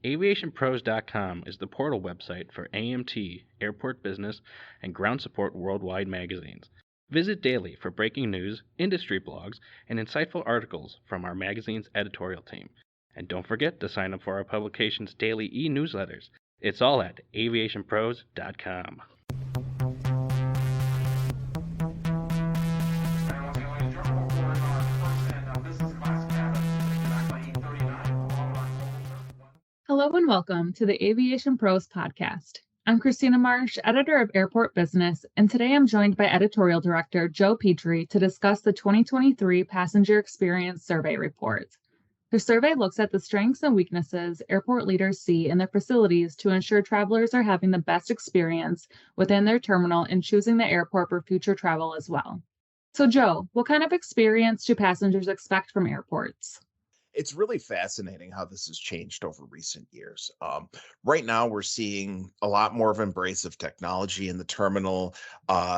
AviationPros.com is the portal website for AMT, Airport Business, and Ground Support Worldwide magazines. Visit daily for breaking news, industry blogs, and insightful articles from our magazine's editorial team. And don't forget to sign up for our publication's daily e-newsletters. It's all at AviationPros.com. Hello and welcome to the Aviation Pros podcast. I'm Christina Marsh, editor of Airport Business, and today I'm joined by editorial director Joe Petrie to discuss the 2023 Passenger Experience Survey Report. The survey looks at the strengths and weaknesses airport leaders see in their facilities to ensure travelers are having the best experience within their terminal and choosing the airport for future travel as well. So Joe, what kind of experience do passengers expect from airports? It's really fascinating how this has changed over recent years. Right now, we're seeing a lot more of embrace of technology in the terminal,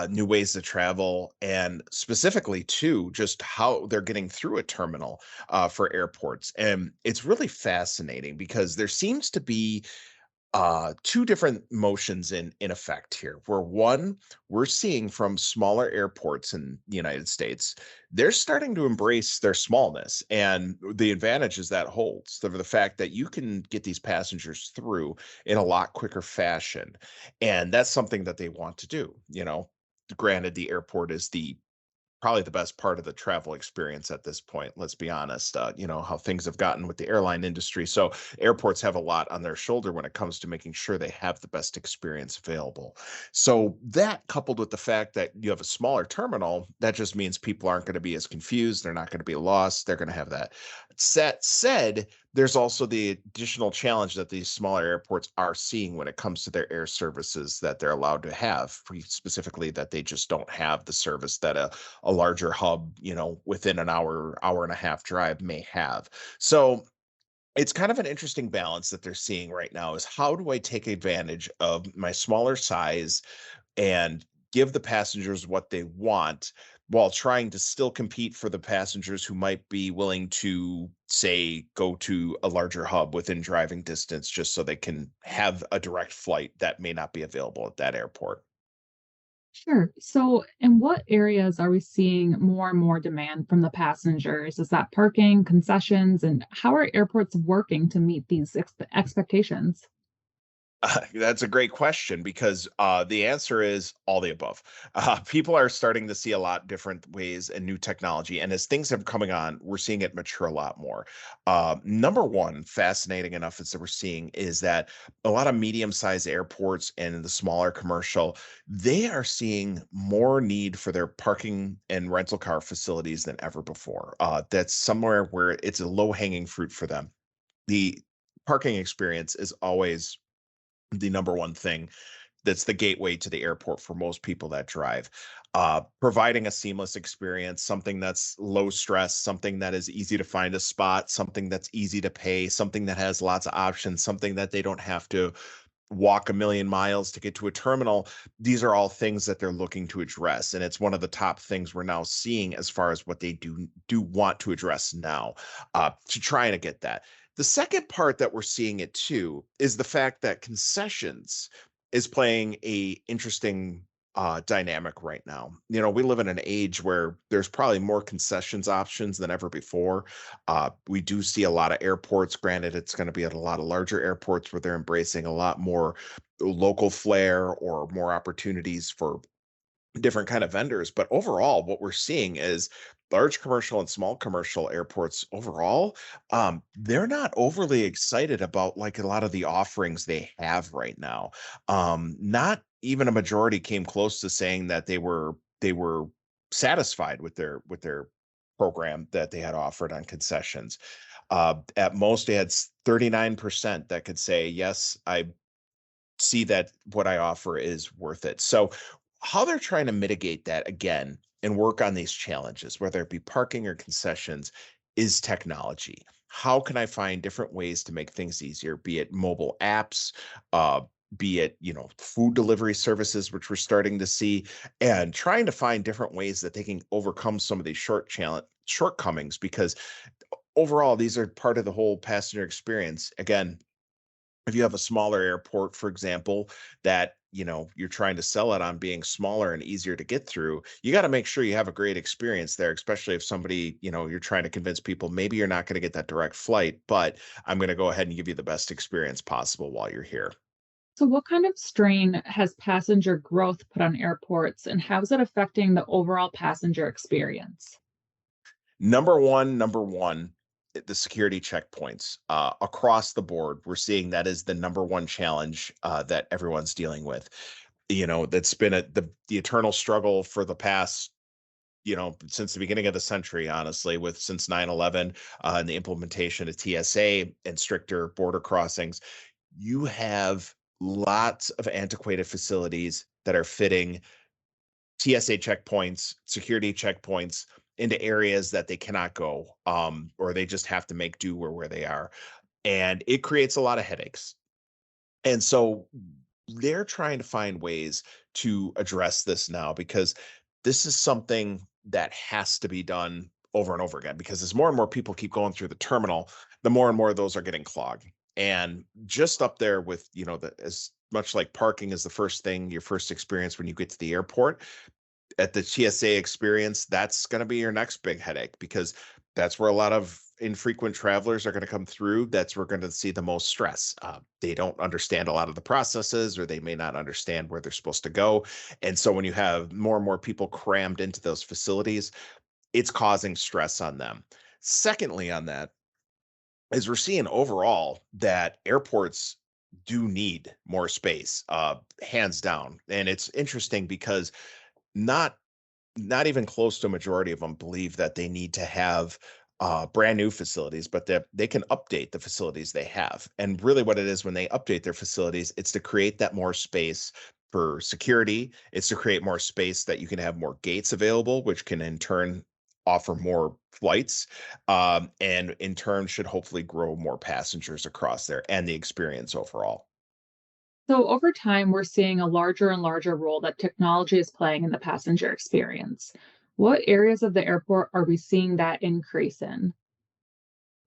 new ways to travel, and specifically, too, just how they're getting through a terminal for airports. And it's really fascinating because there seems to be two different motions in effect here. Where one, we're seeing from smaller airports in the United States, they're starting to embrace their smallness and the advantages that holds. The fact that you can get these passengers through in a lot quicker fashion, and that's something that they want to do. Granted, the airport is the probably the best part of the travel experience at this point. Let's be honest, how things have gotten with the airline industry. So airports have a lot on their shoulder when it comes to making sure they have the best experience available. So that coupled with the fact that you have a smaller terminal, that just means people aren't going to be as confused. They're not going to be lost. They're going to have that. Said, there's also the additional challenge that these smaller airports are seeing when it comes to their air services that they're allowed to have, specifically that they just don't have the service that a larger hub, within an hour and a half drive may have. So it's kind of an interesting balance that they're seeing right now is how do I take advantage of my smaller size and give the passengers what they want while trying to still compete for the passengers who might be willing to, say, go to a larger hub within driving distance just so they can have a direct flight that may not be available at that airport. Sure. So, in what areas are we seeing more and more demand from the passengers? Is that parking, concessions, and how are airports working to meet these expectations? That's a great question because the answer is all the above. People are starting to see a lot different ways and new technology, and as things have coming on, we're seeing it mature a lot more. Number one, fascinating enough as that we're seeing is that a lot of medium-sized airports and the smaller commercial, they are seeing more need for their parking and rental car facilities than ever before. That's somewhere where it's a low-hanging fruit for them. The parking experience is always the number one thing that's the gateway to the airport for most people that drive. Providing a seamless experience, something that's low stress, something that is easy to find a spot, something that's easy to pay, something that has lots of options, something that they don't have to walk a million miles to get to a terminal. These are all things that they're looking to address, and it's one of the top things we're now seeing as far as what they do want to address now, to try to get that. The second part that we're seeing it too is the fact that concessions is playing a interesting dynamic right now. We live in an age where there's probably more concessions options than ever before. We do see a lot of airports. Granted, it's going to be at a lot of larger airports where they're embracing a lot more local flair or more opportunities for different kind of vendors. But overall, what we're seeing is large commercial and small commercial airports overall, they're not overly excited about like a lot of the offerings they have right now. Not even a majority came close to saying that they were satisfied with their program that they had offered on concessions. At most, they had 39% that could say, yes, I see that what I offer is worth it. So how they're trying to mitigate that again and work on these challenges, whether it be parking or concessions, is technology. How can I find different ways to make things easier, be it mobile apps, uh, be it, food delivery services, which we're starting to see, and trying to find different ways that they can overcome some of these shortcomings, because overall, these are part of the whole passenger experience. Again, If you have a smaller airport, for example, that you're trying to sell it on being smaller and easier to get through, you got to make sure you have a great experience there, especially if somebody, you're trying to convince people maybe you're not going to get that direct flight, but I'm going to go ahead and give you the best experience possible while you're here. So, what kind of strain has passenger growth put on airports, and how is it affecting the overall passenger experience? Number one, the security checkpoints across the board. We're seeing that is the number one challenge that everyone's dealing with. That's been the eternal struggle for the past, since the beginning of the century, honestly, since 9/11 and the implementation of TSA and stricter border crossings. You have lots of antiquated facilities that are fitting TSA checkpoints, security checkpoints into areas that they cannot go, or they just have to make do where they are. And it creates a lot of headaches. And so they're trying to find ways to address this now, because this is something that has to be done over and over again, because as more and more people keep going through the terminal, the more and more of those are getting clogged. And just up there with, as much like parking is the first thing, your first experience when you get to the airport, at the TSA experience, that's going to be your next big headache, because that's where a lot of infrequent travelers are going to come through. That's where we're going to see the most stress. They don't understand a lot of the processes, or they may not understand where they're supposed to go. And so when you have more and more people crammed into those facilities, it's causing stress on them. Secondly, on that, is we're seeing overall that airports do need more space, hands down. And it's interesting because not not even close to a majority of them believe that they need to have brand new facilities, but that they can update the facilities they have. And really, what it is when they update their facilities, it's to create that more space for security. It's to create more space that you can have more gates available, which can in turn offer more flights, and in turn should hopefully grow more passengers across there and the experience overall. So, over time, we're seeing a larger and larger role that technology is playing in the passenger experience. What areas of the airport are we seeing that increase in?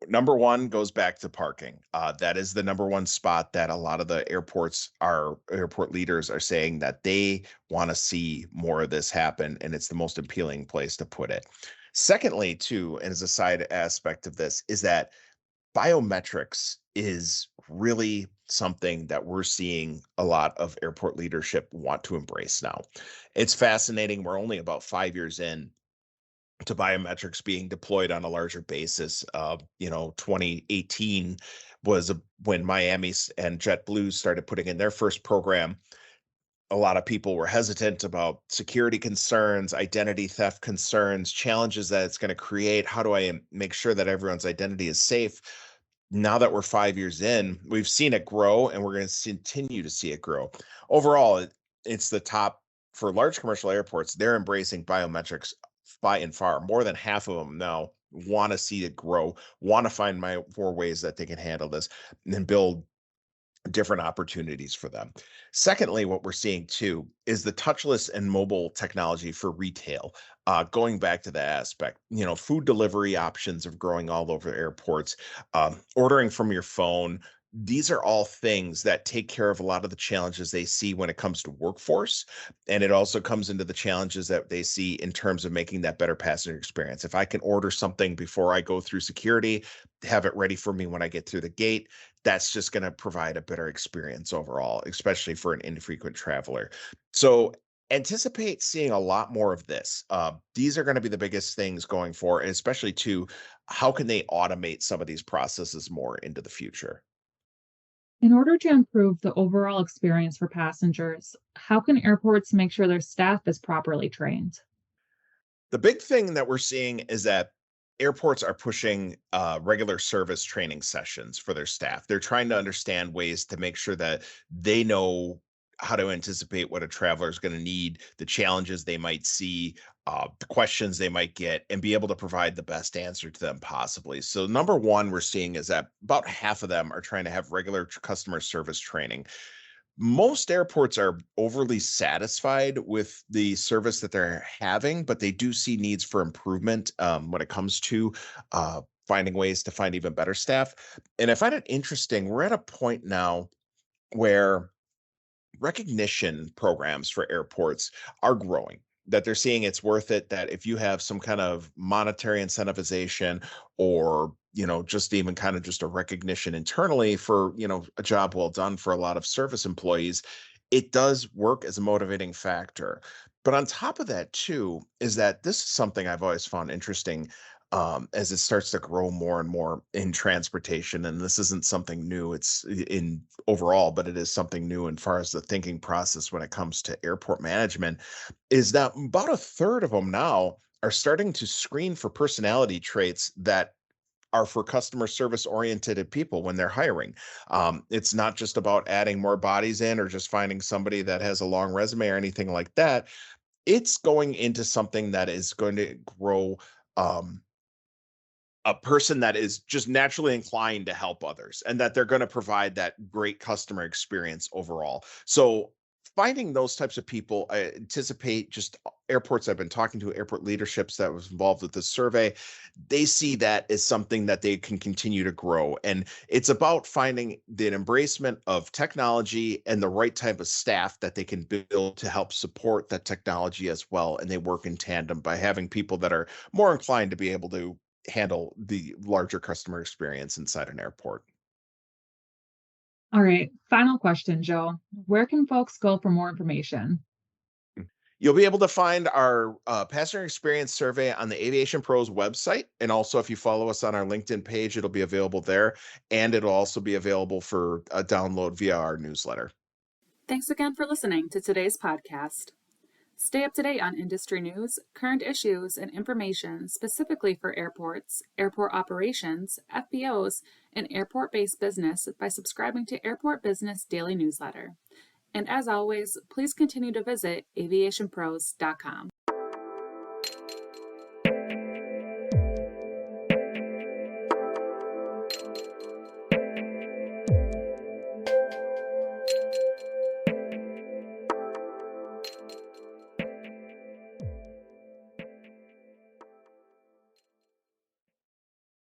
Number one goes back to parking. That is the number one spot that a lot of the airport leaders are saying that they want to see more of this happen, and it's the most appealing place to put it. Secondly, too, and as a side aspect of this, is that biometrics is really something that we're seeing a lot of airport leadership want to embrace now. It's fascinating. We're only about 5 years in to biometrics being deployed on a larger basis. 2018 was when and JetBlue started putting in their first program. A lot of people were hesitant about security concerns, identity theft concerns, challenges that it's going to create. How do I make sure that everyone's identity is safe? Now that we're 5 years in, we've seen it grow, and we're going to continue to see it grow. Overall, it's the top for large commercial airports. They're embracing biometrics by and far. More than half of them now want to see it grow, want to find more ways that they can handle this and build different opportunities for them. Secondly, what we're seeing too is the touchless and mobile technology for retail. Going back to that aspect, food delivery options of growing all over airports, ordering from your phone. These are all things that take care of a lot of the challenges they see when it comes to workforce. And it also comes into the challenges that they see in terms of making that better passenger experience. If I can order something before I go through security, have it ready for me when I get through the gate, that's just going to provide a better experience overall, especially for an infrequent traveler. So anticipate seeing a lot more of this. These are going to be the biggest things going forward, and especially to how can they automate some of these processes more into the future. In order to improve the overall experience for passengers, how can airports make sure their staff is properly trained? The big thing that we're seeing is that airports are pushing regular service training sessions for their staff. They're trying to understand ways to make sure that they know how to anticipate what a traveler is going to need, the challenges they might see, the questions they might get, and be able to provide the best answer to them possibly. So, number one, we're seeing is that about half of them are trying to have regular customer service training. Most airports are overly satisfied with the service that they're having, but they do see needs for improvement when it comes to finding ways to find even better staff. And I find it interesting. We're at a point now where recognition programs for airports are growing, that they're seeing it's worth it, that if you have some kind of monetary incentivization, or just even kind of just a recognition internally for a job well done for a lot of service employees, it does work as a motivating factor. But on top of that too, is that this is something I've always found interesting, as it starts to grow more and more in transportation. And this isn't something new, it's in overall, but it is something new as far as the thinking process when it comes to airport management, is that about a third of them now are starting to screen for personality traits that are for customer service oriented people when they're hiring. It's not just about adding more bodies in, or just finding somebody that has a long resume or anything like that. It's going into something that is going to grow, um, a person that is just naturally inclined to help others, and that they're going to provide that great customer experience overall. So finding those types of people, I anticipate, just airports I've been talking to, airport leaderships that was involved with this survey, they see that as something that they can continue to grow. And it's about finding the embracement of technology and the right type of staff that they can build to help support that technology as well. And they work in tandem by having people that are more inclined to be able to handle the larger customer experience inside an airport. All right, final question, Joe. Where can folks go for more information? You'll be able to find our passenger experience survey on the Aviation Pros website. And also, if you follow us on our LinkedIn page, it'll be available there. And it'll also be available for a download via our newsletter. Thanks again for listening to today's podcast. Stay up to date on industry news, current issues, and information specifically for airports, airport operations, FBOs, and airport-based business by subscribing to Airport Business Daily Newsletter. And as always, please continue to visit AviationPros.com.